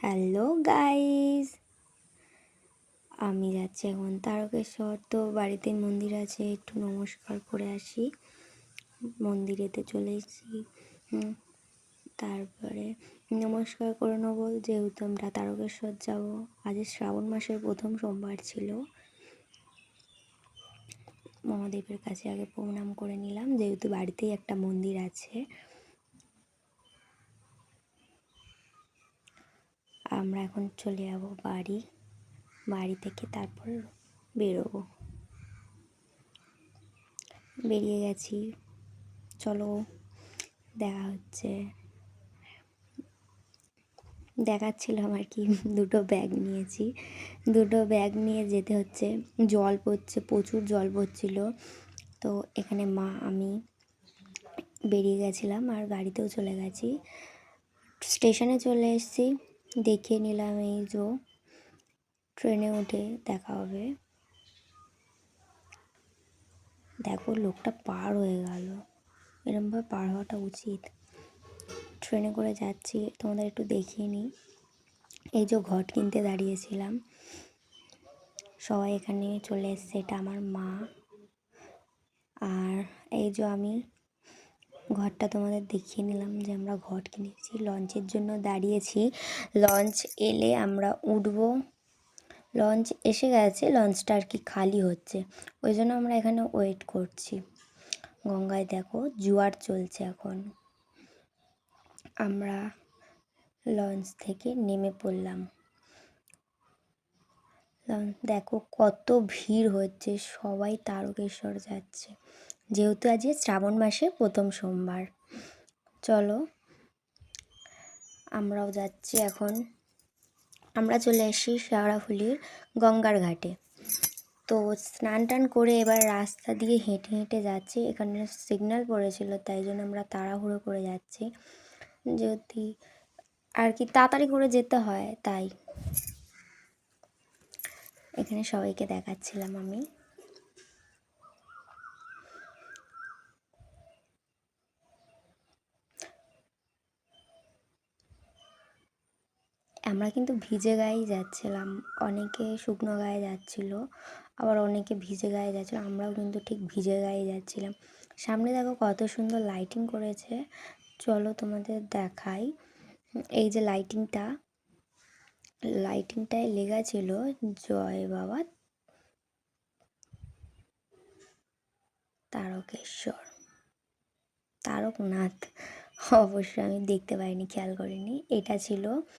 Hello guys, আমি যাচ্ছি এখন তারকেশ্বর। তো বাড়িতে মন্দির আছে, একটু নমস্কার করে আসি। মন্দিরেতে চলে এসেছি। তারপরে নমস্কার করে নেবো, যেহেতু আমরা তারকেশ্বর যাব। আজ শ্রাবণ মাসের প্রথম সোমবার ছিল। মহাদেবের কাছে আগে প্রণাম করে নিলাম, যেহেতু বাড়িতেই একটা মন্দির আছে। আমরা এখন চলে যাব বাড়ি থেকে তারপর বেরোবো। বেরিয়ে গেছি, চলো দেখা হচ্ছে। দেখাচ্ছিলাম আর কি, দুটো ব্যাগ নিয়েছি, দুটো ব্যাগ নিয়ে যেতে হচ্ছে। জল পড়ছে, প্রচুর জল পড়ছিল। তো এখানে মা আমি বেরিয়ে গেছিলাম আর গাড়িতেও চলে গেছি। স্টেশনে চলে এসেছি, দেখিয়ে নিলাম। এই যে ট্রেনে উঠে দেখা হবে। দেখো লোকটা পার হয়ে গেল, এরমভাবে পার হওয়াটা উচিত। ট্রেনে করে যাচ্ছি, তোমাদের একটু দেখিয়ে নিই। এই যে ঘট কিনতে দাঁড়িয়েছিলাম, সবাই এখানে চলে এসছে। এটা আমার মা। আর এই যে আমি ঘরটা তোমাদের দেখিয়ে নিলাম যে আমরা ঘট কিনেছি। লঞ্চের জন্য দাঁড়িয়েছি, লঞ্চ এলে আমরা উঠবো। লঞ্চ এসে গেছে, লঞ্চটা আর কি খালি হচ্ছে, ওই জন্য আমরা এখানে ওয়েট করছি। গঙ্গায় দেখো জোয়ার চলছে এখন। আমরা লঞ্চ থেকে নেমে পড়লাম। দেখো কত ভিড় হচ্ছে, সবাই তারকেশ্বর যাচ্ছে, যেহেতু আজকে শ্রাবণ মাসে প্রথম সোমবার। চলো আমরাও যাচ্ছি এখন। আমরা চলে এসেছি শেওড়াফুলির গঙ্গার ঘাটে। তো স্নান টান করে এবার রাস্তা দিয়ে হেঁটে হেঁটে যাচ্ছি। এখানে সিগন্যাল পড়েছিল, তাই জন্য আমরা তাড়াহুড়ো করে যাচ্ছি, যদি আর কি তাড়াতাড়ি করে যেতে হয় তাই। এখানে সবাইকে দেখাচ্ছিলাম আমি। আমরা কিন্তু ভিজে গায়েই যাচ্ছিলাম, অনেকে শুকনো গায়ে যাচ্ছিল, আবার অনেকে ভিজে গায়ে যাচ্ছিলো। আমরাও কিন্তু ঠিক ভিজে গায়ে যাচ্ছিলাম। সামনে দেখো কত সুন্দর লাইটিং করেছে, চলো তোমাদের দেখাই। এই যে লাইটিংটায় লেখা ছিল জয় বাবা তারকেশ্বর, তারকনাথ। অবশ্য আমি দেখতে পাইনি, খেয়াল করিনি। এটা ছিল